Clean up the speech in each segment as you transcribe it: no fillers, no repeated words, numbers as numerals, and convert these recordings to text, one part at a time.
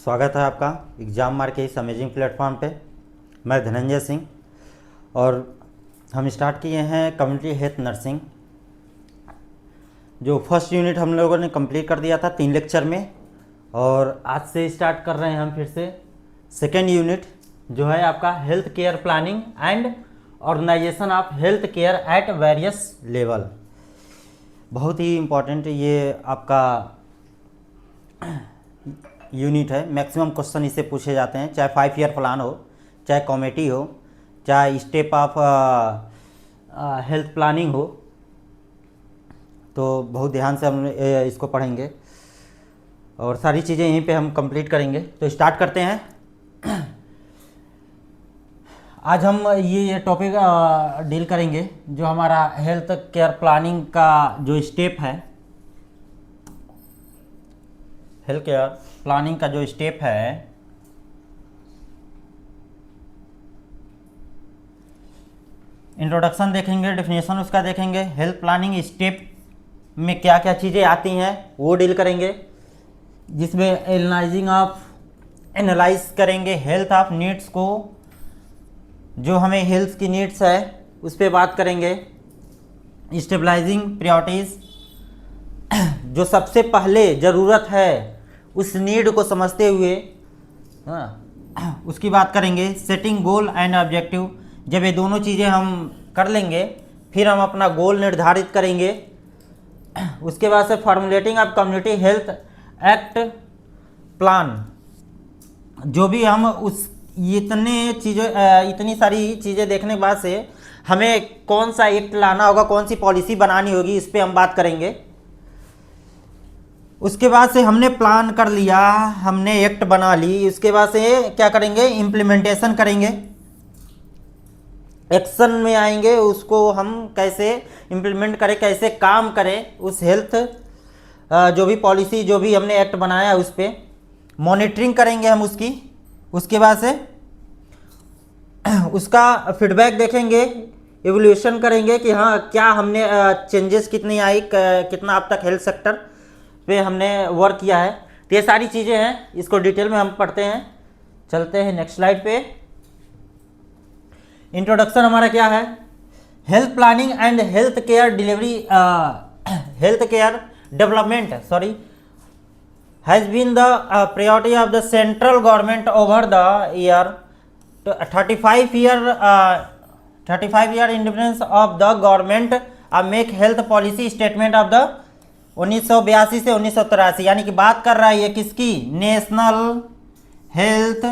स्वागत है आपका एग्ज़ाम मार्क के इस अमेजिंग प्लेटफॉर्म पे। मैं धनंजय सिंह और हम स्टार्ट किए हैं कम्युनिटी हेल्थ नर्सिंग। जो फर्स्ट यूनिट हम लोगों ने कंप्लीट कर दिया था 3 लेक्चर में, और आज से स्टार्ट कर रहे हैं हम फिर से सेकेंड यूनिट, जो है आपका health care planning and organization of health care at various level. बहुत ही इम्पोर्टेंट ये आपका यूनिट है। मैक्सिमम क्वेश्चन इससे पूछे जाते हैं, चाहे 5 ईयर प्लान हो, चाहे कॉमेटी हो, चाहे स्टेप ऑफ हेल्थ प्लानिंग हो। तो बहुत ध्यान से हम इसको पढ़ेंगे और सारी चीज़ें यहीं पे हम कंप्लीट करेंगे। तो स्टार्ट करते हैं। आज हम ये टॉपिक डील करेंगे जो हमारा हेल्थ केयर प्लानिंग का जो स्टेप है, हेल्थ केयर प्लानिंग का जो स्टेप है, इंट्रोडक्शन देखेंगे, डेफिनेशन उसका देखेंगे, हेल्थ प्लानिंग स्टेप में क्या क्या चीज़ें आती हैं वो डील करेंगे, जिसमें एनालाइज करेंगे हेल्थ ऑफ नीड्स को, जो हमें हेल्थ की नीड्स है उस पर बात करेंगे। स्टेबलाइजिंग प्रायोरिटीज़, जो सबसे पहले ज़रूरत है उस नीड को समझते हुए उसकी बात करेंगे। सेटिंग गोल एंड ऑब्जेक्टिव, जब ये दोनों चीज़ें हम कर लेंगे फिर हम अपना गोल निर्धारित करेंगे। उसके बाद से formulating of community health act plan, जो भी हम उस इतनी सारी चीज़ें देखने के बाद से हमें कौन सा एक्ट लाना होगा, कौन सी पॉलिसी बनानी होगी, इस पे हम बात करेंगे। उसके बाद से हमने प्लान कर लिया, हमने एक्ट बना ली, उसके बाद से क्या करेंगे, इम्प्लीमेंटेशन करेंगे, एक्शन में आएंगे, उसको हम कैसे इम्प्लीमेंट करें, कैसे काम करें उस हेल्थ जो भी पॉलिसी, जो भी हमने एक्ट बनाया उस पर मॉनिटरिंग करेंगे हम उसकी। उसके बाद से उसका फीडबैक देखेंगे, इवोल्यूशन करेंगे कि हाँ क्या हमने चेंजेस कितनी आई, कितना अब तक हेल्थ सेक्टर पे हमने वर्क किया है। तो ये सारी चीज़ें हैं, इसको डिटेल में हम पढ़ते हैं। चलते हैं नेक्स्ट स्लाइड पे। इंट्रोडक्शन हमारा क्या है, health planning and health care delivery, health care development has been the priority of the central government over the year 35 year independence of the government make health policy statement of the 1982 से 1983, यानी कि बात कर रहा है ये किसकी, national health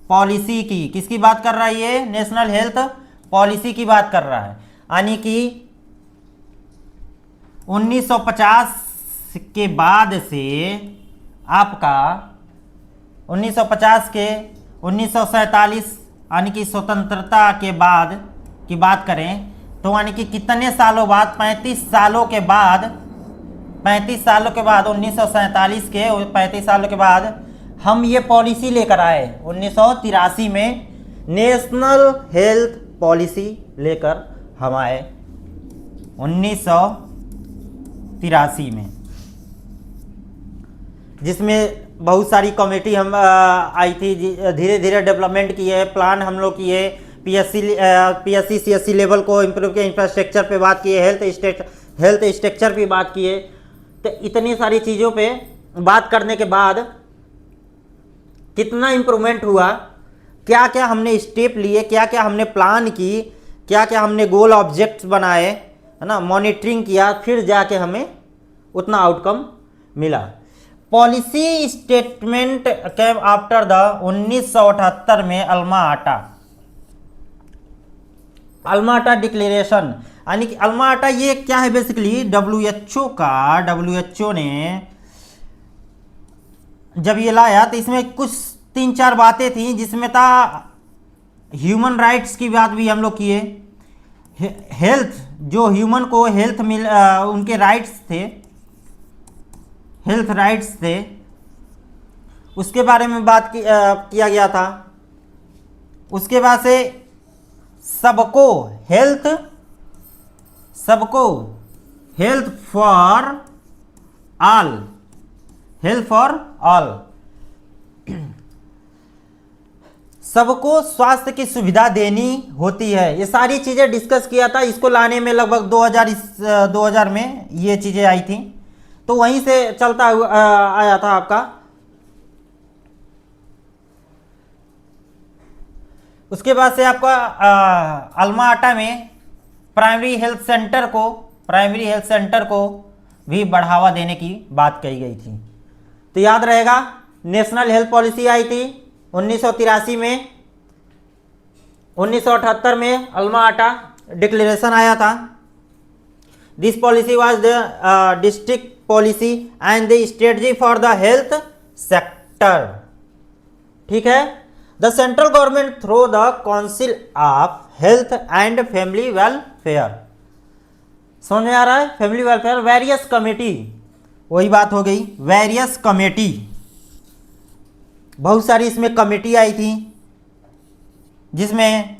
policy की। किसकी बात कर रहा है ये, नेशनल हेल्थ पॉलिसी की बात कर रहा है। यानी कि 1950 के बाद से आपका 1950 के 1947 यानी कि स्वतंत्रता के बाद की बात करें तो यानी कि कितने सालों बाद, 35 सालों के बाद 1947 के 35 सालों के बाद हम ये पॉलिसी लेकर आए। 1983 में नेशनल हेल्थ पॉलिसी लेकर हम आए 1983 में, जिसमें बहुत सारी कमेटी हम आई थी, धीरे धीरे डेवलपमेंट किए, प्लान हम लोग किए, पीएससी सीएससी लेवल को इम्प्रूव किया, इंफ्रास्ट्रक्चर पे बात किए, हेल्थ स्ट्रक्चर पे बात किए। तो इतनी सारी चीज़ों पे बात करने के बाद कितना इम्प्रूवमेंट हुआ, क्या क्या हमने स्टेप लिए, क्या क्या हमने प्लान की, क्या क्या हमने गोल ऑब्जेक्ट्स बनाए, है ना, मॉनिटरिंग किया, फिर जाके हमें उतना आउटकम मिला। Policy statement came after the 1978 में अल्मा आटा डिक्लेरेशन, यानी कि अल्मा आटा ये क्या है, बेसिकली डब्ल्यूएचओ ने जब ये लाया तो इसमें कुछ 3-4 बातें थी, जिसमें था ह्यूमन राइट्स की बात भी हम लोग किए। हेल्थ, जो ह्यूमन को हेल्थ उनके राइट्स थे, हेल्थ राइट्स थे, उसके बारे में बात किया गया था। उसके बाद से सबको हेल्थ फॉर ऑल, सबको स्वास्थ्य की सुविधा देनी होती है। ये सारी चीज़ें डिस्कस किया था, इसको लाने में लगभग 2000 में ये चीज़ें आई थी, तो वहीं से चलता हुआ आया था आपका। उसके बाद से आपका अल्मा आटा में प्राइमरी हेल्थ सेंटर को भी बढ़ावा देने की बात कही गई थी। तो याद रहेगा, नेशनल हेल्थ पॉलिसी आई थी 1983 में, 1978 में अल्मा आटा डिक्लेरेशन आया था। This policy was the district policy and the strategy for the health sector. ठीक है, the central government through the council of health and family welfare. समझ में आ रहा है? फैमिली वेलफेयर, वेरियस कमेटी, वही बात हो गई, वेरियस कमेटी, बहुत सारी इसमें कमेटी आई थी, जिसमें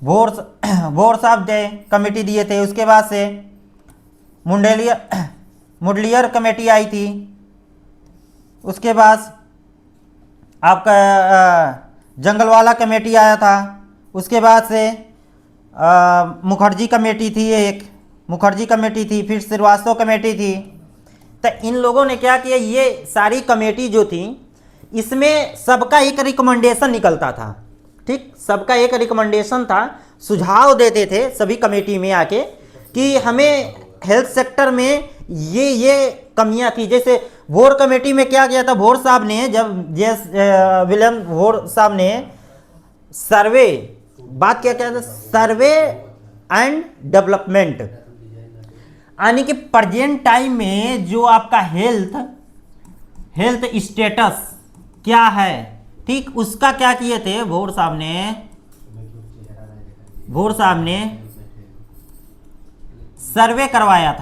बोर्ड्स ऑफ द कमेटी दिए थे। उसके बाद से मुडलियर कमेटी आई थी। उसके बाद आपका जंगलवाला कमेटी आया था। उसके बाद से मुखर्जी कमेटी थी, एक मुखर्जी कमेटी थी, फिर श्रीवास्तव कमेटी थी। तो इन लोगों ने क्या किया, ये सारी कमेटी जो थी इसमें सबका एक रिकमेंडेशन निकलता था। ठीक, सबका एक रिकमेंडेशन था, सुझाव देते थे सभी कमेटी में आके कि हमें हेल्थ सेक्टर में ये कमियां थी। जैसे वोर कमेटी में क्या किया था, वोर साहब ने, जब विलियम वोर साहब ने सर्वे बात क्या था, सर्वे एंड डेवलपमेंट, यानी कि प्रेजेंट टाइम में जो आपका हेल्थ स्टेटस क्या है, ठीक, उसका क्या किए थे वोर साहब ने सर्वे करवाया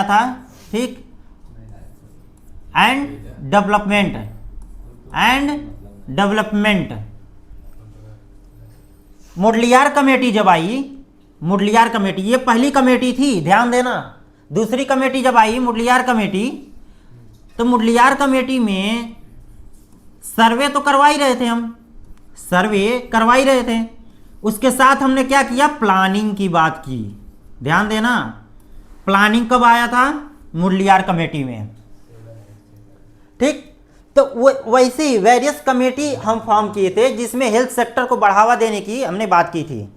था, ठीक, एंड डेवलपमेंट। मुडलियार कमेटी जब आई, मुडलियार कमेटी ये पहली कमेटी थी, ध्यान देना। दूसरी कमेटी जब आई मुडलियार कमेटी, तो मुडलियार कमेटी में सर्वे तो करवा ही रहे थे, हम सर्वे करवा ही रहे थे। उसके साथ हमने क्या किया, प्लानिंग की बात की। ध्यान देना, प्लानिंग कब आया था, मुडलियार कमेटी में। ठीक, तो वैसे ही वेरियस कमेटी हम फॉर्म किए थे, जिसमें हेल्थ सेक्टर को बढ़ावा देने की हमने बात की थी।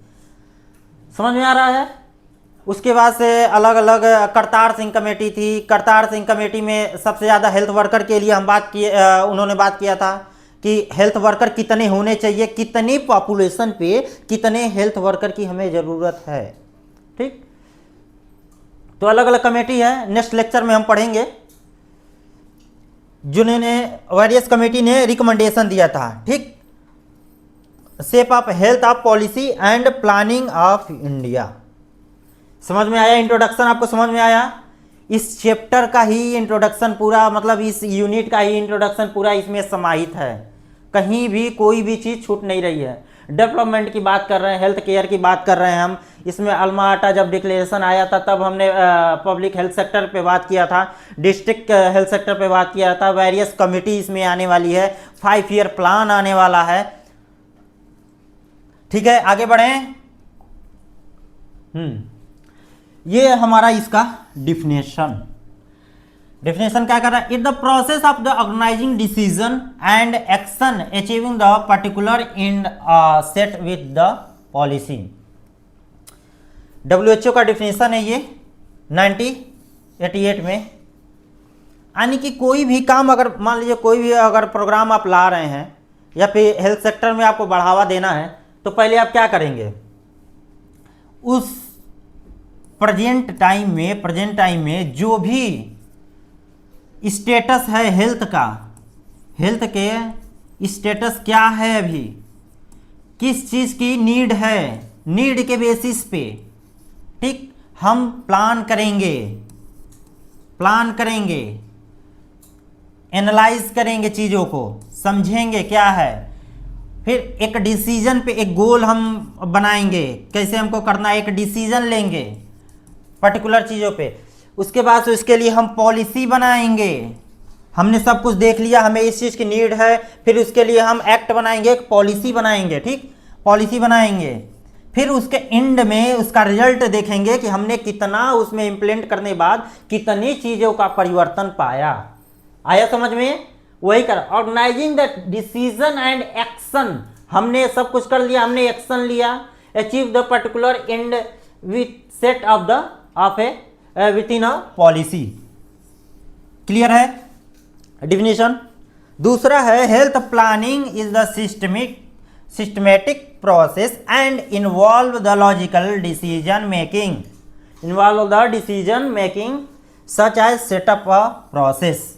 समझ में आ रहा है? उसके बाद से अलग अलग करतार सिंह कमेटी थी। करतार सिंह कमेटी में सबसे ज़्यादा हेल्थ वर्कर के लिए हम बात किए, उन्होंने बात किया था कि हेल्थ वर्कर कितने होने चाहिए, कितनी पॉपुलेशन पे कितने हेल्थ वर्कर की हमें ज़रूरत है। ठीक, तो अलग अलग कमेटी है, नेक्स्ट लेक्चर में हम पढ़ेंगे, जिन्होंने वेरियस कमेटी ने रिकमेंडेशन दिया था। ठीक, shape of health of policy and planning of India. समझ में आया? इंट्रोडक्शन आपको समझ में आया? इस चैप्टर का ही इंट्रोडक्शन पूरा, मतलब इस यूनिट का ही इंट्रोडक्शन पूरा इसमें समाहित है। कहीं भी कोई भी चीज़ छूट नहीं रही है। डेवलपमेंट की बात कर रहे हैं, हेल्थ केयर की बात कर रहे हैं हम। इसमें अल्मा आटा जब डिक्लेरेशन आया था तब हमने पब्लिक हेल्थ सेक्टर पे बात किया था, डिस्ट्रिक्ट हेल्थ सेक्टर पे बात किया था। वेरियस कमिटी इसमें आने वाली है, 5 ईयर प्लान आने वाला है। ठीक है, आगे बढ़ें। ये हमारा इसका डिफिनेशन क्या कर रहा है, it the process of the organizing decision and action achieving the particular end set with the policy. WHO का डिफिनेशन है ये 1988 में। यानी कि कोई भी काम, अगर मान लीजिए कोई भी अगर प्रोग्राम आप ला रहे हैं या फिर हेल्थ सेक्टर में आपको बढ़ावा देना है, तो पहले आप क्या करेंगे, उस प्रेजेंट टाइम में जो भी स्टेटस है हेल्थ का, हेल्थ के स्टेटस क्या है, अभी किस चीज़ की नीड है, नीड के बेसिस पे, ठीक, हम प्लान करेंगे, एनालाइज करेंगे, चीज़ों को समझेंगे क्या है, फिर एक डिसीजन पे एक गोल हम बनाएंगे, कैसे हमको करना है, एक डिसीजन लेंगे पर्टिकुलर चीज़ों पे। उसके बाद उसके लिए हम पॉलिसी बनाएंगे, हमने सब कुछ देख लिया, हमें इस चीज़ की नीड है, फिर उसके लिए हम एक्ट बनाएंगे, एक पॉलिसी बनाएंगे, ठीक, पॉलिसी बनाएंगे, फिर उसके एंड में उसका रिजल्ट देखेंगे कि हमने कितना उसमें इम्प्लीमेंट करने के बाद कितनी चीज़ों का परिवर्तन पाया। आया समझ में? वही कर organizing the decision and action, हमने सब कुछ कर लिया, हमने एक्शन लिया, achieve the particular end with set of a with in a policy. Clear है डिफिनेशन? दूसरा है health planning is the systematic process and involve the logical decision making, involve the decision making such as setup a process.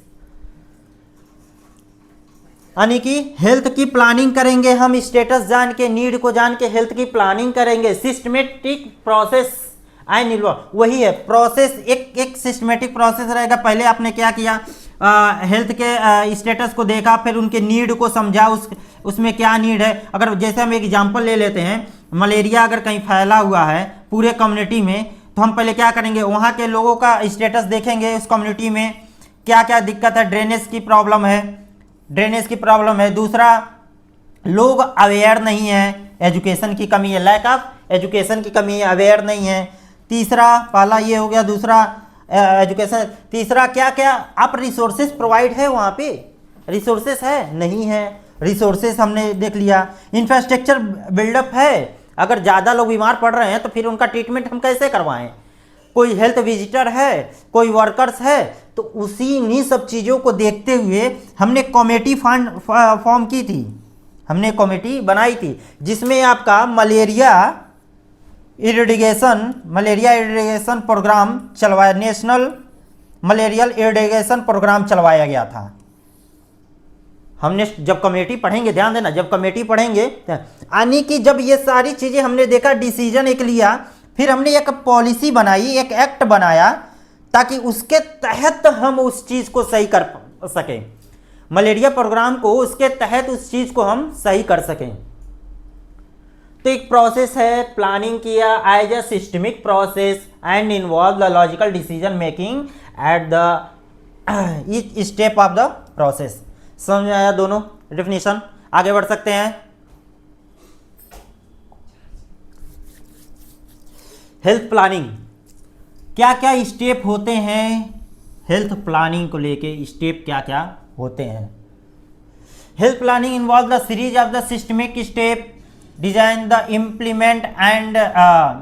यानी कि health की planning करेंगे हम, status जान के, नीड को जान के हेल्थ की प्लानिंग करेंगे, सिस्टमेटिक प्रोसेस एंड इन्वॉल्व, वही है प्रोसेस, एक सिस्टमेटिक प्रोसेस रहेगा। पहले आपने क्या किया, हेल्थ के स्टेटस को देखा, फिर उनके नीड को समझा, उसमें क्या नीड है। अगर जैसे हम एक एग्जांपल ले लेते हैं, मलेरिया अगर कहीं फैला हुआ है पूरे कम्युनिटी में, तो हम पहले क्या करेंगे, वहाँ के लोगों का स्टेटस देखेंगे, उस कम्युनिटी में क्या क्या दिक्कत है, ड्रेनेज की प्रॉब्लम है, ड्रेनेज की प्रॉब्लम है। दूसरा, लोग अवेयर नहीं है, एजुकेशन की कमी है, लैक ऑफ एजुकेशन की कमी है, अवेयर नहीं है। तीसरा, पहला ये हो गया, दूसरा एजुकेशन। तीसरा क्या क्या आप रिसोर्सेज प्रोवाइड है, वहाँ पे रिसोर्सेज है नहीं है, रिसोर्सेज हमने देख लिया। इंफ्रास्ट्रक्चर बिल्डअप है, अगर ज़्यादा लोग बीमार पड़ रहे हैं तो फिर उनका ट्रीटमेंट हम कैसे करवाएं, कोई हेल्थ विजिटर है, कोई वर्कर्स है, तो उसी इन्हीं सब चीज़ों को देखते हुए हमने कमेटी फॉर्म की थी, हमने कमेटी बनाई थी, जिसमें आपका मलेरिया इरिडिगेशन प्रोग्राम चलवाया, नेशनल मलेरियल इरिडिगेशन प्रोग्राम चलवाया गया था। हमने जब कमेटी पढ़ेंगे, ध्यान देना, जब कमेटी पढ़ेंगे यानी कि जब ये सारी चीज़ें हमने देखा, डिसीजन एक लिया, फिर हमने एक पॉलिसी बनाई, एक एक्ट बनाया, ताकि उसके तहत हम उस चीज़ को सही कर सकें, मलेरिया प्रोग्राम को उसके तहत उस चीज़ को हम सही कर सकें। तो एक प्रोसेस है, प्लानिंग किया as a systemic process and involve the logical decision making at the each step of the process. समझ आया दोनों डेफिनेशन? आगे बढ़ सकते हैं। हेल्थ प्लानिंग, क्या क्या स्टेप होते हैं, हेल्थ प्लानिंग को लेके स्टेप क्या क्या होते हैं। Health planning involve the series of the systemic step, design the implement and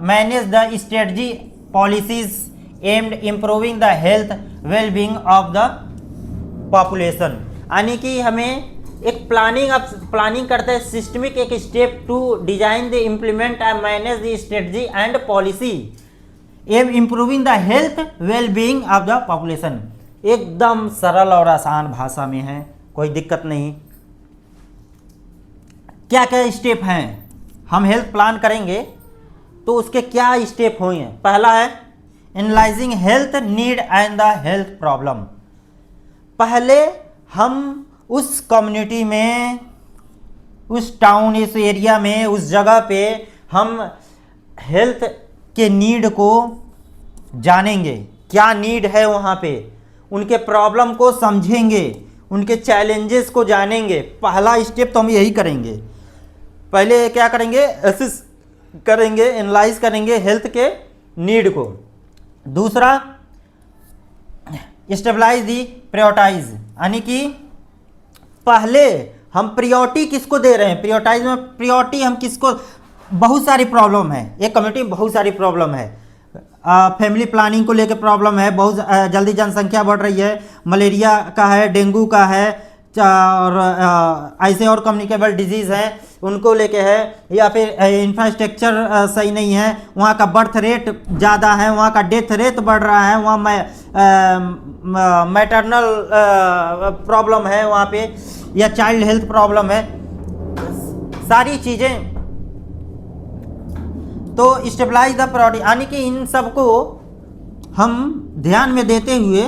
manage the strategy policies aimed improving the health wellbeing of the population. यानी कि हमें एक प्लानिंग करते हैं, सिस्टमिक एक step to design the implement and manage the strategy and policy aim improving the health wellbeing of the population. एकदम सरल और आसान भाषा में है, कोई दिक्कत नहीं। क्या क्या स्टेप हैं, हम हेल्थ प्लान करेंगे तो उसके क्या स्टेप होंगे। पहला है analysing health need and the health problem. पहले हम उस कम्युनिटी में, उस टाउन, इस एरिया में, उस जगह पे हम हेल्थ के नीड को जानेंगे, क्या नीड है वहाँ पे, उनके प्रॉब्लम को समझेंगे, उनके चैलेंजेस को जानेंगे। पहला स्टेप तो हम यही करेंगे, पहले क्या करेंगे, असेस करेंगे, एनालाइज करेंगे हेल्थ के नीड को। दूसरा, स्टेबलाइज दी प्रायोरिटाइज, यानी कि पहले हम प्रायोरिटी किसको दे रहे हैं, प्रायोरिटाइज में प्रायोरिटी हम किसको, बहुत सारी प्रॉब्लम है, एक कम्युनिटी में बहुत सारी प्रॉब्लम है, फैमिली प्लानिंग को लेकर प्रॉब्लम है, बहुत जल्दी जनसंख्या बढ़ रही है, मलेरिया का है, डेंगू का है, और ऐसे और कम्युनिकेबल डिजीज़ हैं उनको लेके है, या फिर इंफ्रास्ट्रक्चर सही नहीं है, वहाँ का बर्थ रेट ज़्यादा है, वहाँ का डेथ रेट बढ़ रहा है, वहाँ मैटरनल प्रॉब्लम है वहाँ पे, या चाइल्ड हेल्थ प्रॉब्लम है, सारी चीज़ें। तो स्टेबलाइज द प्रायोरिटी, यानी कि इन सबको हम ध्यान में देते हुए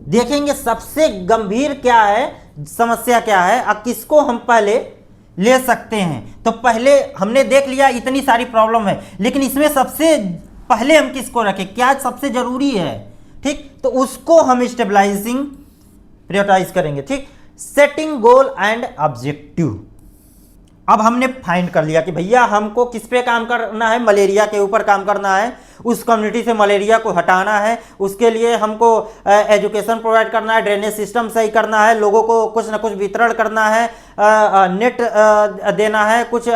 देखेंगे सबसे गंभीर क्या है, समस्या क्या है, और किसको हम पहले ले सकते हैं। तो पहले हमने देख लिया इतनी सारी प्रॉब्लम है, लेकिन इसमें सबसे पहले हम किसको रखें, क्या सबसे ज़रूरी है, ठीक, तो उसको हम स्टेबलाइजिंग प्रायोरिटाइज करेंगे। ठीक, सेटिंग गोल एंड ऑब्जेक्टिव। अब हमने फाइंड कर लिया कि भैया हमको किस पे काम करना है, मलेरिया के ऊपर काम करना है, उस कम्युनिटी से मलेरिया को हटाना है, उसके लिए हमको एजुकेशन प्रोवाइड करना है, ड्रेनेज सिस्टम सही करना है, लोगों को कुछ ना कुछ वितरण करना है, नेट देना है, कुछ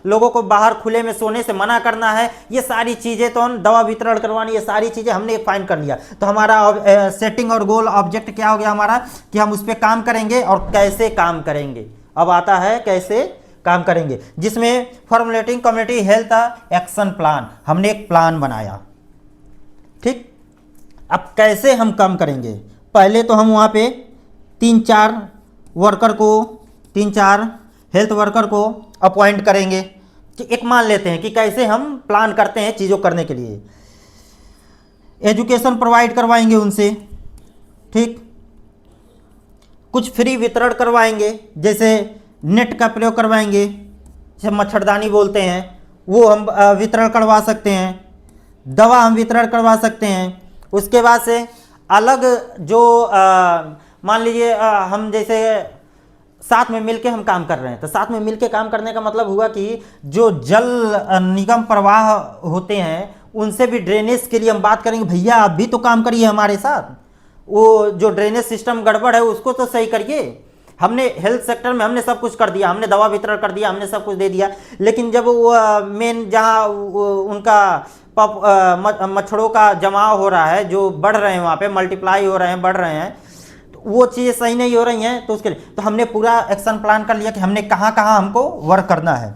लोगों को बाहर खुले में सोने से मना करना है, ये सारी चीज़ें तो हम दवा वितरण करवानी, ये सारी चीज़ें हमने फाइंड कर लिया। तो हमारा सेटिंग और गोल ऑब्जेक्ट क्या हो गया हमारा कि हम उस पर काम करेंगे और कैसे काम करेंगे। अब आता है कैसे काम करेंगे, जिसमें formulating community health action plan, हमने एक प्लान बनाया। ठीक, अब कैसे हम काम करेंगे, पहले तो हम वहाँ पे 3-4 हेल्थ वर्कर को अपॉइंट करेंगे। कि एक मान लेते हैं कि कैसे हम प्लान करते हैं चीज़ों करने के लिए। एजुकेशन प्रोवाइड करवाएंगे उनसे, ठीक, कुछ फ्री वितरण करवाएंगे, जैसे नेट का प्रयोग करवाएंगे, जैसे मच्छरदानी बोलते हैं वो हम वितरण करवा सकते हैं, दवा हम वितरण करवा सकते हैं। उसके बाद से अलग जो मान लीजिए हम जैसे साथ में मिलके हम काम कर रहे हैं, तो साथ में मिलके काम करने का मतलब हुआ कि जो जल निगम प्रवाह होते हैं उनसे भी ड्रेनेज के लिए हम बात करेंगे, भैया आप भी तो काम करिए हमारे साथ, वो जो ड्रेनेज सिस्टम गड़बड़ है उसको तो सही करिए। हमने हेल्थ सेक्टर में हमने सब कुछ कर दिया, हमने दवा वितरण कर दिया, हमने सब कुछ दे दिया, लेकिन जब वो मेन जहाँ उनका मच्छरों का जमाव हो रहा है, जो बढ़ रहे हैं वहाँ पे मल्टीप्लाई हो रहे हैं, बढ़ रहे हैं, तो वो चीज़ें सही नहीं हो रही हैं, तो उसके लिए तो हमने पूरा एक्शन प्लान कर लिया कि हमने कहाँ कहाँ हमको वर्क करना है,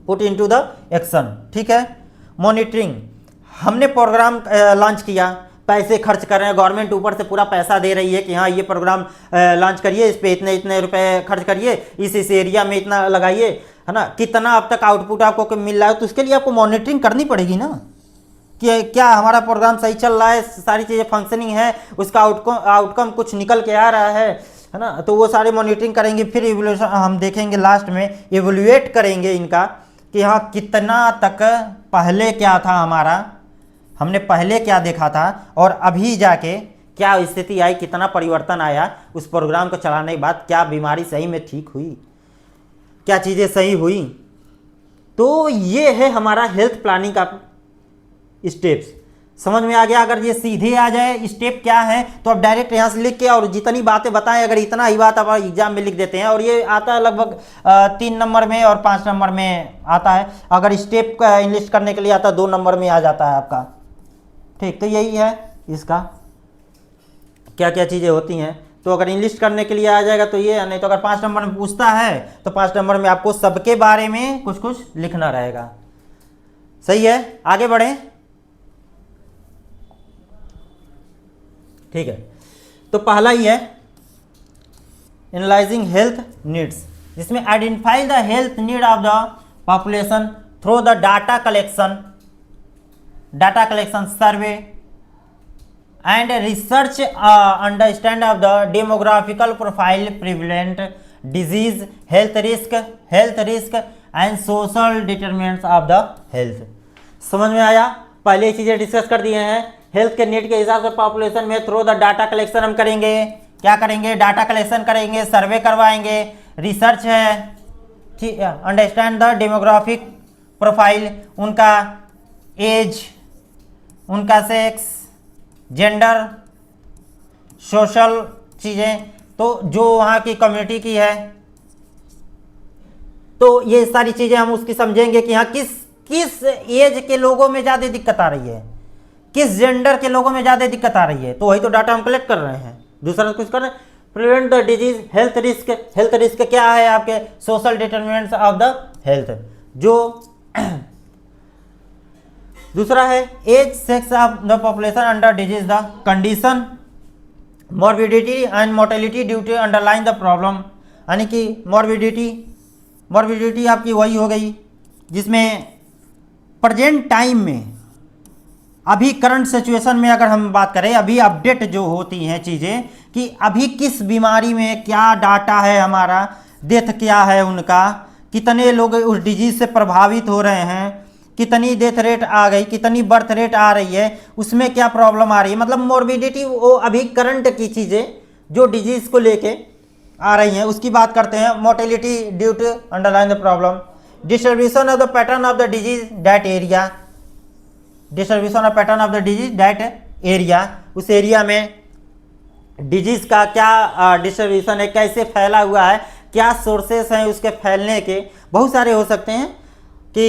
पुट इनटू द एक्शन। ठीक है, मॉनिटरिंग, हमने प्रोग्राम लॉन्च किया, पैसे खर्च कर रहे हैं, गवर्नमेंट ऊपर से पूरा पैसा दे रही है कि हाँ ये प्रोग्राम लॉन्च करिए, इस पे इतने इतने रुपए खर्च करिए, इस एरिया में इतना लगाइए, है ना, कितना अब तक आउटपुट आपको मिल रहा है, तो उसके लिए आपको मॉनिटरिंग करनी पड़ेगी ना कि क्या हमारा प्रोग्राम सही चल रहा है, सारी चीज़ें फंक्शनिंग है, उसका आउटकम कुछ निकल के आ रहा है ना, तो वो सारे मॉनिटरिंग करेंगे। फिर इवोल्यूशन हम देखेंगे, लास्ट में इवोल्यूएट करेंगे इनका कि हाँ कितना तक पहले क्या था हमारा, हमने पहले क्या देखा था और अभी जाके क्या स्थिति आई, कितना परिवर्तन आया उस प्रोग्राम को चलाने के बाद, क्या बीमारी सही में ठीक हुई, क्या चीज़ें सही हुई। तो ये है हमारा हेल्थ प्लानिंग का स्टेप्स। समझ में आ गया? अगर ये सीधे आ जाए स्टेप क्या है तो आप डायरेक्ट यहाँ से लिख के और जितनी बातें बताएं, अगर इतना ही बात आप एग्जाम में लिख देते हैं, और ये आता है लगभग 3 नंबर में और 5 नंबर में आता है, अगर स्टेप का इंग्लिश करने के लिए आता है 2 नंबर में आ जाता है आपका। ठीक, तो यही है इसका क्या क्या चीज़ें होती हैं। तो अगर इंग्लिश करने के लिए आ जाएगा तो ये, नहीं तो अगर 5 नंबर में पूछता है तो 5 नंबर में आपको सबके बारे में कुछ कुछ लिखना रहेगा। सही है, आगे बढ़ें। ठीक है, तो पहला ही है एनालाइजिंग हेल्थ नीड्स, जिसमें identify the health need of the population through the data collection survey and research, understand of the demographical profile, prevalent disease, health risk and social determinants of the health. समझ में आया? पहले चीजें discuss कर दिए हैं। Health के need के हिसाब से पॉपुलेशन में थ्रू द डाटा कलेक्शन हम करेंगे, क्या करेंगे, डाटा कलेक्शन करेंगे, सर्वे करवाएंगे, रिसर्च है, ठीक है, अंडरस्टैंड द डेमोग्राफिक प्रोफाइल, उनका एज, उनका सेक्स, जेंडर, सोशल चीज़ें, तो जो वहाँ की कम्युनिटी की है, तो ये सारी चीज़ें हम उसकी समझेंगे कि हाँ किस एज के लोगों में ज़्यादा दिक्कत आ रही है, किस जेंडर के लोगों में ज़्यादा दिक्कत आ रही है, तो वही तो डाटा हम कलेक्ट कर रहे हैं, दूसरा कुछ कर रहे हैं। Prevent the disease, health risk क्या है आपके, social determinants of the health, जो दूसरा है age, sex of the population under disease, the condition, morbidity and mortality due to underline the problem, यानी कि मॉर्बिडिटी आपकी वही हो गई जिसमें प्रेजेंट टाइम में, अभी करंट सिचुएशन में अगर हम बात करें, अभी अपडेट जो होती हैं चीज़ें कि अभी किस बीमारी में क्या डाटा है हमारा, डेथ क्या है उनका, कितने लोग उस डिजीज से प्रभावित हो रहे हैं, कितनी डेथ रेट आ गई, कितनी बर्थ रेट आ रही है, उसमें क्या प्रॉब्लम आ रही है, मतलब मॉर्बिडिटी वो अभी करंट की चीज़ें जो डिजीज को लेके आ रही हैं उसकी बात करते हैं। Mortality due to underline the problem, distribution of the pattern of the disease that area, distribution of pattern of the disease that area, उस एरिया में डिजीज का क्या डिस्ट्रीब्यूशन है, कैसे फैला हुआ है, क्या सोर्सेस हैं उसके फैलने के, बहुत सारे हो सकते हैं कि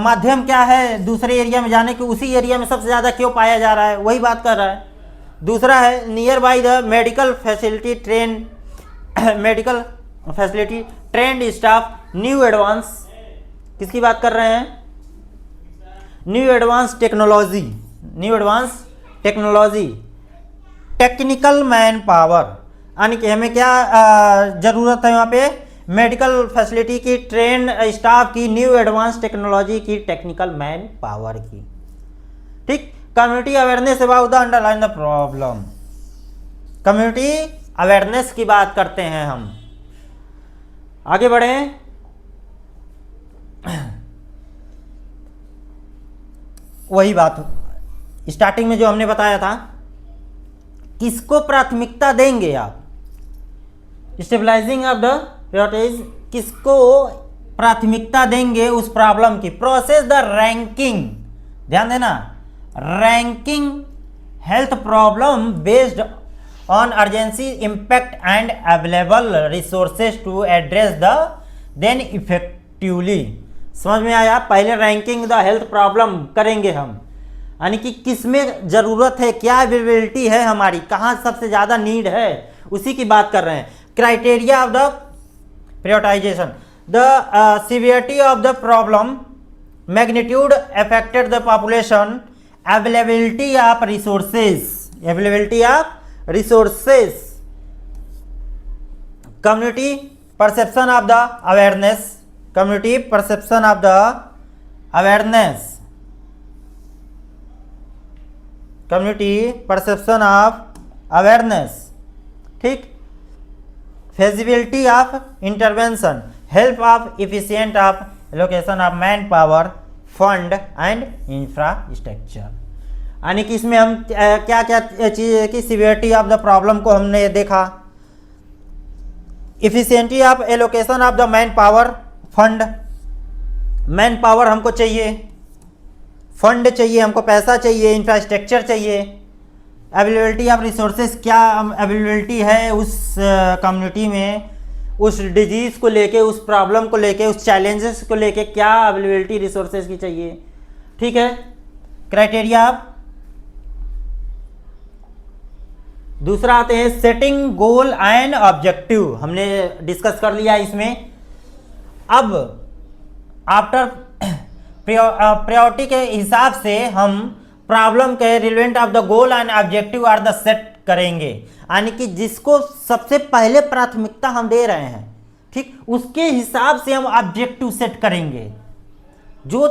माध्यम क्या है दूसरे एरिया में जाने के, उसी एरिया में सबसे ज़्यादा क्यों पाया जा रहा है, वही बात कर रहा है। दूसरा है near by the medical facility trend, medical facility trend staff, new advance, किसकी बात कर रहे हैं, new advance technology, new advance technology, technical man power, यानी कि हमें क्या ज़रूरत है वहाँ पे, मेडिकल फैसिलिटी की, ट्रेन स्टाफ की, न्यू एडवांस टेक्नोलॉजी की, टेक्निकल मैन पावर की। ठीक, community awareness about the underline the problem, community awareness की बात करते हैं हम। आगे बढ़ें, वही बात स्टार्टिंग में जो हमने बताया था, किसको प्राथमिकता देंगे आप, स्टेबलाइजिंग ऑफ द प्रायोरिटीज, किसको प्राथमिकता देंगे उस प्रॉब्लम की। प्रोसेस द रैंकिंग, ध्यान देना, ranking health problem based on urgency impact and available resources to address the then effectively. समझ में आया, पहले रैंकिंग द हेल्थ प्रॉब्लम करेंगे हम, यानी कि किस में ज़रूरत है, क्या अवेलेबिलिटी है हमारी, कहाँ सबसे ज़्यादा नीड है, उसी की बात कर रहे हैं। Criteria of the prioritisation, the severity of the problem, magnitude affected the population, availability of resources, availability of resources, community perception of the awareness, community perception of the awareness, community perception of awareness. ठीक, feasibility of intervention, help of efficient of allocation of man power, fund and infrastructure, यानी कि इसमें हम क्या क्या चीज़ की severity of the problem को हमने देखा, efficiency of allocation of the man power, fund, man power हमको चाहिए, फंड चाहिए, हमको पैसा चाहिए, इंफ्रास्ट्रक्चर चाहिए, अवेलेबिलिटी ऑफ रिसोर्सेज, क्या अवेलेबिलिटी है उस कम्युनिटी में, उस डिजीज को लेके, उस प्रॉब्लम को लेके, उस चैलेंजेस को लेके क्या अवेलेबिलिटी रिसोर्सेज की चाहिए। ठीक है, क्राइटेरिया ऑफ, दूसरा आते हैं सेटिंग गोल एंड ऑब्जेक्टिव, हमने डिस्कस कर लिया इसमें। अब आफ्टर प्रायोरिटी के हिसाब से हम प्रॉब्लम के relevant of the goal and objective are the set करेंगे, यानी कि जिसको सबसे पहले प्राथमिकता हम दे रहे हैं, ठीक, उसके हिसाब से हम ऑब्जेक्टिव सेट करेंगे। जो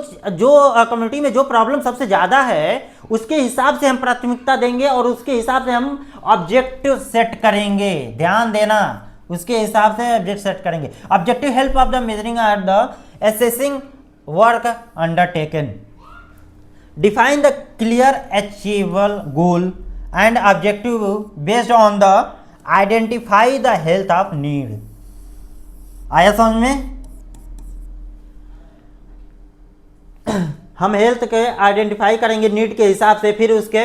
कम्युनिटी में जो प्रॉब्लम सबसे ज़्यादा है उसके हिसाब से हम प्राथमिकता देंगे और उसके हिसाब से हम ऑब्जेक्टिव सेट करेंगे। ध्यान देना, उसके हिसाब से ऑब्जेक्ट सेट करेंगे। Objective help of the measuring or the assessing work undertaken, define the clear achievable goal and objective based on the identify the health of need. आया समझ में? हम हेल्थ के आइडेंटिफाई करेंगे नीड के हिसाब से, फिर उसके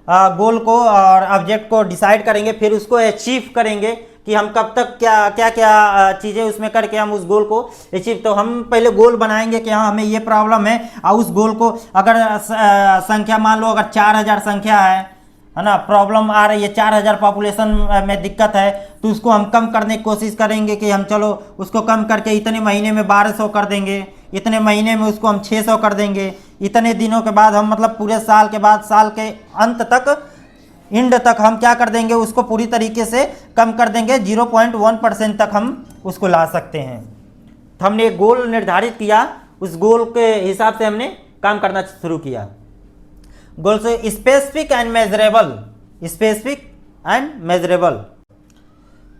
गोल को और ऑब्जेक्ट को डिसाइड करेंगे, फिर उसको अचीव करेंगे कि हम कब तक क्या क्या चीज़ें उसमें करके हम उस गोल को अचीव। तो हम पहले गोल बनाएंगे कि हाँ हमें ये प्रॉब्लम है, और उस गोल को अगर संख्या मान लो अगर 4000 संख्या है ना, प्रॉब्लम आ रही है 4000 पॉपुलेशन में दिक्कत है, तो उसको हम कम करने की कोशिश करेंगे कि हम चलो उसको कम करके इतने महीने में 1200 कर देंगे, इतने महीने में उसको हम 600 कर देंगे, इतने दिनों के बाद हम मतलब पूरे साल के बाद साल के अंत तक एंड तक हम क्या कर देंगे, उसको पूरी तरीके से कम कर देंगे, 0.1% तक हम उसको ला सकते हैं। तो हमने एक गोल निर्धारित किया, उस गोल के हिसाब से हमने काम करना शुरू किया। गोल से specific and measurable, specific and measurable,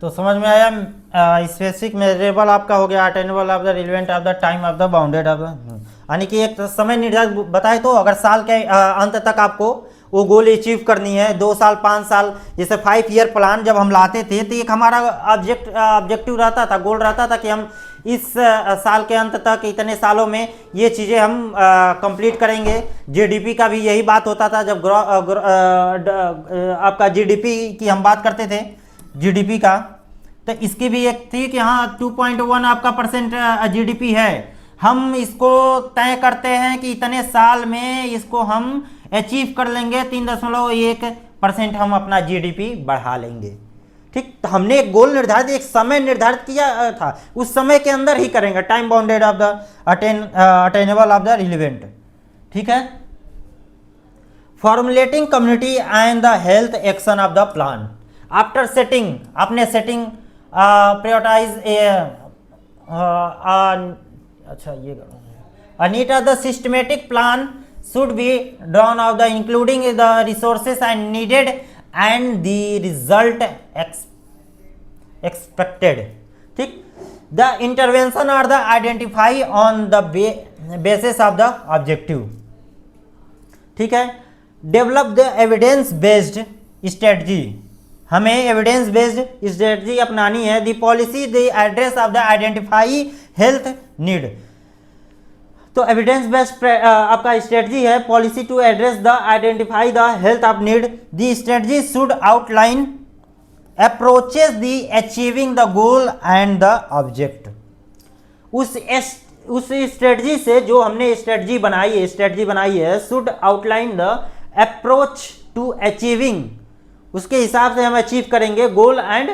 तो समझ में आया। स्पेसिफिक मेजरेबल आपका हो गया, attainable of the relevant of the time of the bounded of the, यानी कि एक समय निर्धारित बताए तो अगर साल के अंत तक आपको वो गोल अचीव करनी है, 2 साल 5 साल, जैसे 5 ईयर प्लान जब हम लाते थे तो एक हमारा ऑब्जेक्टिव रहता था, गोल रहता था कि हम इस साल के अंत तक इतने सालों में ये चीज़ें हम कंप्लीट करेंगे। जीडीपी का भी यही बात होता था, जब आपका जीडीपी की हम बात करते थे, जीडीपी का, तो इसकी भी एक थी कि हाँ 2.1 आपका परसेंट जीडीपी है, हम इसको तय करते हैं कि इतने साल में इसको हम अचीव कर लेंगे, 3.1% हम अपना जीडीपी बढ़ा लेंगे। ठीक, तो हमने एक गोल निर्धारित, एक समय निर्धारित किया था, उस समय के अंदर ही करेंगे, time bounded of the attainable of the relevant. ठीक है, formulating community and the health action of the plan after setting, आपने सेटिंग प्रायोरिटाइज अच्छा ये अनीटा the systematic plan should be drawn of the including the resources and needed and the result expected. ठीक, the intervention are the identify on the basis of the objective. ठीक है, develop the evidence based strategy, हमें evidence based strategy अपनानी है। The policy the address of the identify health need, तो evidence based आपका strategy है, policy to address the identify the health of need. The strategy should outline approaches the achieving the goal and the object. उस strategy से, जो हमने strategy बनाई है, should outline the approach to achieving, उसके हिसाब से हम अचीव करेंगे गोल एंड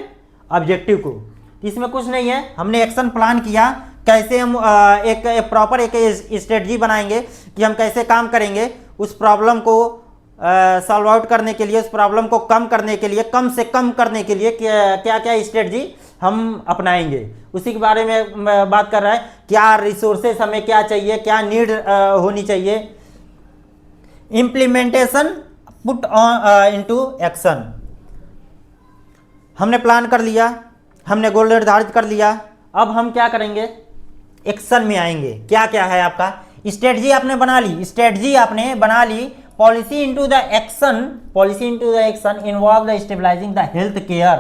ऑब्जेक्टिव को। इसमें कुछ नहीं है, हमने एक्शन प्लान किया, कैसे हम एक प्रॉपर एक स्ट्रेटजी बनाएंगे कि हम कैसे काम करेंगे उस प्रॉब्लम को सॉल्व आउट करने के लिए, उस प्रॉब्लम को कम करने के लिए, कम से कम करने के लिए क्या क्या स्ट्रेटजी हम अपनाएंगे, उसी के बारे में बात कर रहा है। क्या रिसोर्सेस हमें क्या चाहिए, क्या नीड होनी चाहिए। Implementation put on into action, हमने प्लान कर लिया, हमने गोल निर्धारित कर लिया, अब हम क्या करेंगे, एक्शन में आएंगे। क्या क्या है आपका स्ट्रेटजी आपने बना ली, policy into the action involve the stabilising the health care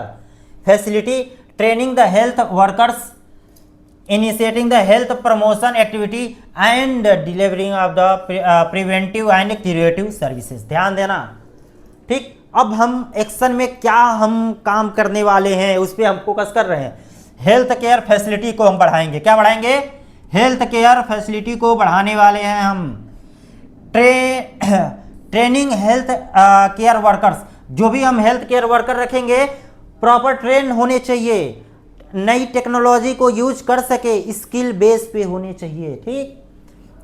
facility, training the health workers, initiating the health promotion activity and delivering of the preventive and curative services. ध्यान देना। ठीक, अब हम एक्शन में क्या हम काम करने वाले हैं उस पर हम फोकस कर रहे हैं। हेल्थ केयर फैसिलिटी को हम बढ़ाएंगे, क्या बढ़ाएंगे, हेल्थ केयर फैसिलिटी को बढ़ाने वाले हैं हम। ट्रेनिंग हेल्थ केयर वर्कर्स, जो भी हम हेल्थ केयर वर्कर रखेंगे प्रॉपर ट्रेन होने चाहिए, नई टेक्नोलॉजी को यूज कर सके, स्किल बेस पे होने चाहिए। ठीक,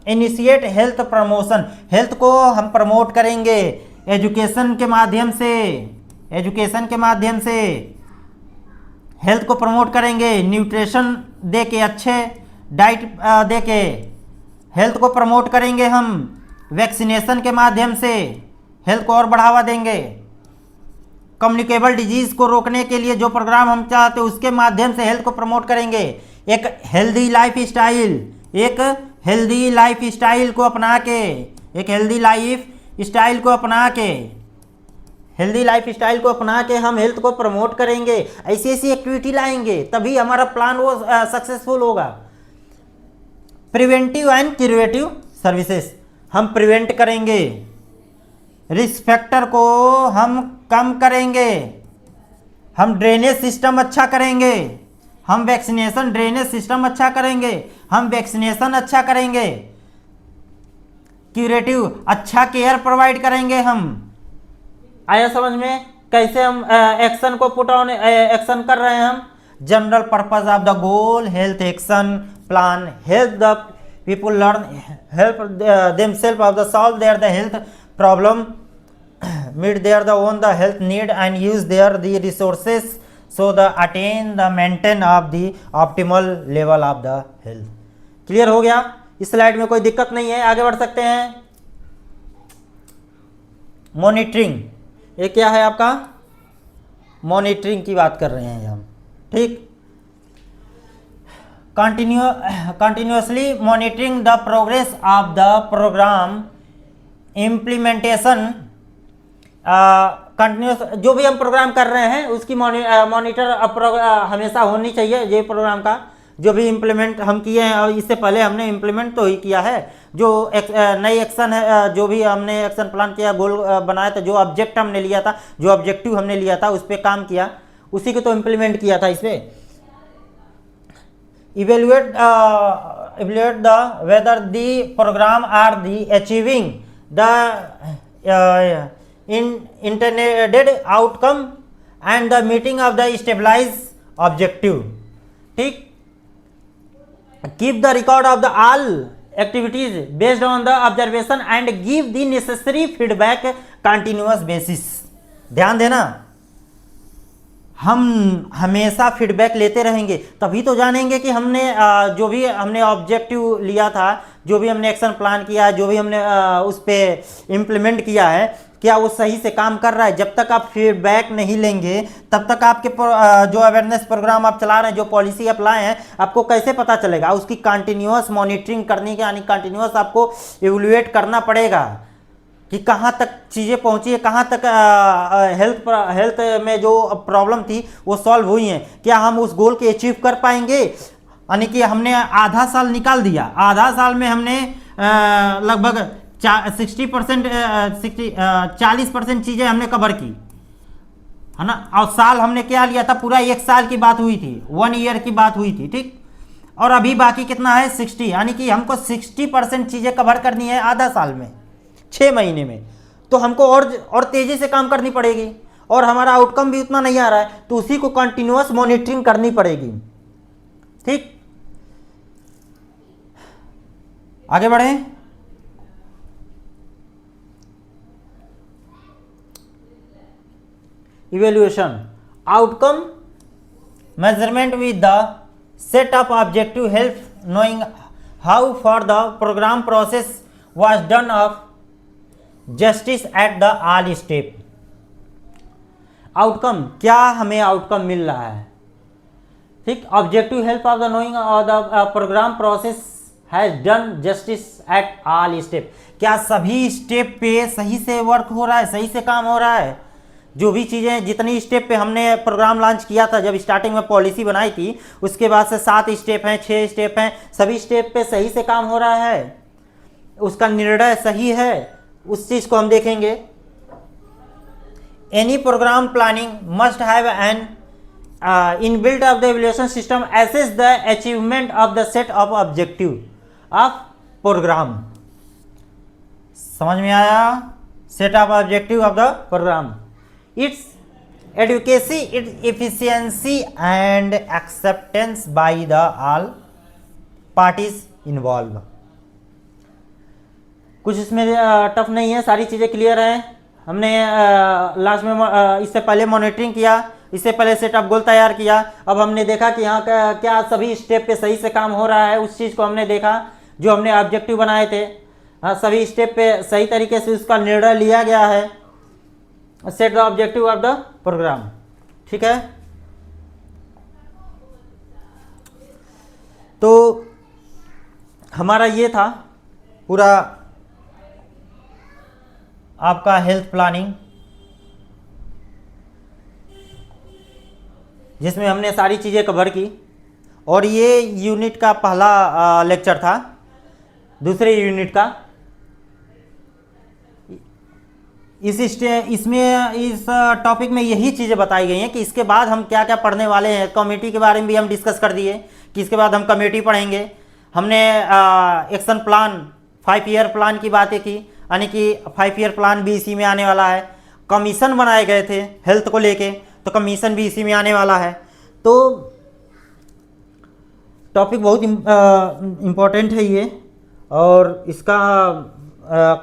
इनिशिएट हेल्थ प्रमोशन, हेल्थ को हम प्रमोट करेंगे एजुकेशन के माध्यम से हेल्थ को प्रमोट करेंगे, न्यूट्रिशन दे के, अच्छे डाइट दे के हेल्थ को प्रमोट करेंगे हम। वैक्सीनेशन के माध्यम से हेल्थ को और बढ़ावा देंगे। कम्युनिकेबल डिजीज को रोकने के लिए जो प्रोग्राम हम चाहते हैं उसके माध्यम से हेल्थ को प्रमोट करेंगे। एक हेल्दी लाइफ स्टाइल को अपना के हम हेल्थ को प्रमोट करेंगे। ऐसी ऐसी एक्टिविटी लाएंगे तभी हमारा प्लान वो सक्सेसफुल होगा। प्रिवेंटिव एंड क्यूरेटिव सर्विसेज, हम प्रिवेंट करेंगे, रिस्क फैक्टर को हम कम करेंगे, हम ड्रेनेज सिस्टम अच्छा करेंगे, हम वैक्सीनेशन अच्छा करेंगे, क्यूरेटिव अच्छा केयर प्रोवाइड करेंगे हम। आया समझ में कैसे हम एक्शन को एक्शन कर रहे हैं हम। General purpose of the goal health action plan help the people learn help themselves of the solve their the health problem, meet their the own the health need and use their the resources so the attain the maintain of the optimal level of the health। Clear हो गया? इस slide में कोई दिक्कत नहीं है, आगे बढ़ सकते हैं। मॉनिटरिंग, ये क्या है आपका, मॉनिटरिंग की बात कर रहे हैं हम। ठीक, continuously monitoring the progress of the program implementation continuous जो भी हम प्रोग्राम कर रहे हैं उसकी मॉनिटर हमेशा होनी चाहिए। ये प्रोग्राम का जो भी इम्प्लीमेंट हम किए हैं, और इससे पहले हमने इम्प्लीमेंट तो ही किया है, जो नई एक्शन है, जो भी हमने एक्शन प्लान किया, गोल बनाया था, जो ऑब्जेक्ट हमने लिया था, जो ऑब्जेक्टिव हमने लिया था, उस पर काम किया, उसी को तो इम्प्लीमेंट किया था। इसमें evaluate the whether the program are the achieving the intended outcome and the meeting of the stabilized objective। ठीक, keep the record of the all activities based on the observation and give the necessary feedback continuous basis। ध्यान देना, हम हमेशा feedback लेते रहेंगे, तभी तो जानेंगे कि हमने जो भी हमने ऑब्जेक्टिव लिया था, जो भी हमने एक्शन प्लान किया है, जो भी हमने उस पर इम्प्लीमेंट किया है, क्या वो सही से काम कर रहा है। जब तक आप फीडबैक नहीं लेंगे तब तक आपके जो अवेयरनेस प्रोग्राम आप चला रहे हैं, जो पॉलिसी अप्लाई है, आपको कैसे पता चलेगा। उसकी कंटिन्यूअस मॉनिटरिंग करनी, यानी कंटिन्यूअस आपको इवैल्यूएट करना पड़ेगा कि कहाँ तक चीज़ें पहुँची है, कहाँ तक हेल्थ में जो प्रॉब्लम थी वो सॉल्व हुई हैं, क्या हम उस गोल को अचीव कर पाएंगे। यानी कि हमने आधा साल निकाल दिया, आधा साल में हमने लगभग 60% 40% चीज़ें हमने कवर की, है ना। और साल हमने क्या लिया था, पूरा 1 साल की बात हुई थी, 1 ईयर की बात हुई थी, ठीक। और अभी बाकी कितना है, 60, यानी कि हमको 60% चीज़ें कवर करनी है आधा साल में, 6 महीने में। तो हमको और तेज़ी से काम करनी पड़ेगी, और हमारा आउटकम भी उतना नहीं आ रहा है, तो उसी को कंटिन्यूअस मॉनिटरिंग करनी पड़ेगी, ठीक। आगे बढ़े। Evaluation outcome measurement with the set of objective help knowing how for the program process was done of justice at the all step। Outcome, क्या हमें आउटकम मिल रहा है, ठीक। Objective help of the knowing the program process has done justice at all step. क्या सभी step पे सही से वर्क हो रहा है, सही से काम हो रहा है। जो भी चीज़ें, जितनी स्टेप पे हमने प्रोग्राम लॉन्च किया था, जब स्टार्टिंग में पॉलिसी बनाई थी, उसके बाद से 7 स्टेप हैं, 6 स्टेप हैं, सभी स्टेप पे सही से काम हो रहा है, उसका निर्णय सही है, उस चीज़ को हम देखेंगे। Any program planning must have an inbuilt of the evaluation system assess the achievement of the set of objective of program. समझ में आया, set of objective of the program, its adequacy, its efficiency and acceptance by the all parties involve. कुछ इसमें tough नहीं है, सारी चीज़ें clear हैं। हमने लास्ट में इससे पहले मॉनिटरिंग किया, इससे पहले सेट ऑफ गोल तैयार किया, अब हमने देखा कि यहाँ का क्या सभी स्टेप पे सही से काम हो रहा है, उस चीज़ को हमने देखा। जो हमने ऑब्जेक्टिव बनाए थे, हाँ, सभी स्टेप पे सही तरीके से उसका निर्णय लिया गया है। Set the objective of the program, ठीक है। तो हमारा ये था पूरा आपका हेल्थ प्लानिंग, जिसमें हमने सारी चीज़ें कवर की, और ये यूनिट का पहला लेक्चर था, दूसरे यूनिट का। इसमें इस टॉपिक में यही चीज़ें बताई गई हैं कि इसके बाद हम क्या क्या पढ़ने वाले हैं। कमेटी के बारे में भी हम डिस्कस कर दिए कि इसके बाद हम कमेटी पढ़ेंगे। हमने एक्शन प्लान 5 ईयर प्लान की बातें की, यानी कि 5 ईयर प्लान भी इसी में आने वाला है। कमीशन बनाए गए थे हेल्थ को लेके, तो कमीशन भी इसी में आने वाला है। तो टॉपिक बहुत इम्पोर्टेंट है ये, और इसका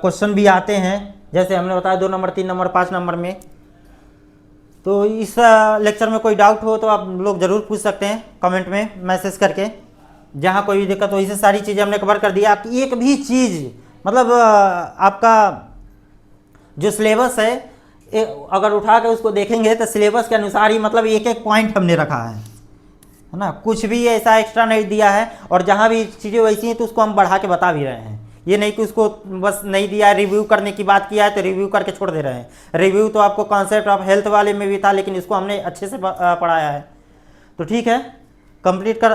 क्वेश्चन भी आते हैं, जैसे हमने बताया 2 नंबर, 3 नंबर, 5 नंबर में। तो इस लेक्चर में कोई डाउट हो तो आप लोग ज़रूर पूछ सकते हैं कमेंट में मैसेज करके। जहाँ कोई भी दिक्कत हो, इसे सारी चीज़ें हमने कवर कर दिया। आपकी एक भी चीज़, मतलब आपका जो सिलेबस है, अगर उठा के उसको देखेंगे तो सिलेबस के अनुसार ही, मतलब एक एक पॉइंट हमने रखा है ना, कुछ भी ऐसा एक्स्ट्रा नहीं दिया है। और जहाँ भी चीज़ें वैसी हैं तो उसको हम बढ़ा के बता भी रहे हैं ये नहीं कि उसको बस नहीं दिया है, रिव्यू करने की बात किया है तो रिव्यू करके छोड़ दे रहे हैं। रिव्यू तो आपको कॉन्सेप्ट ऑफ हेल्थ वाले में भी था, लेकिन इसको हमने अच्छे से पढ़ाया है। तो ठीक है, कंप्लीट कर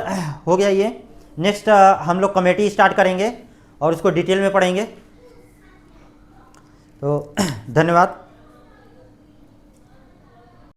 हो गया ये। नेक्स्ट हम लोग कमेटी स्टार्ट करेंगे और उसको डिटेल में पढ़ेंगे। तो धन्यवाद।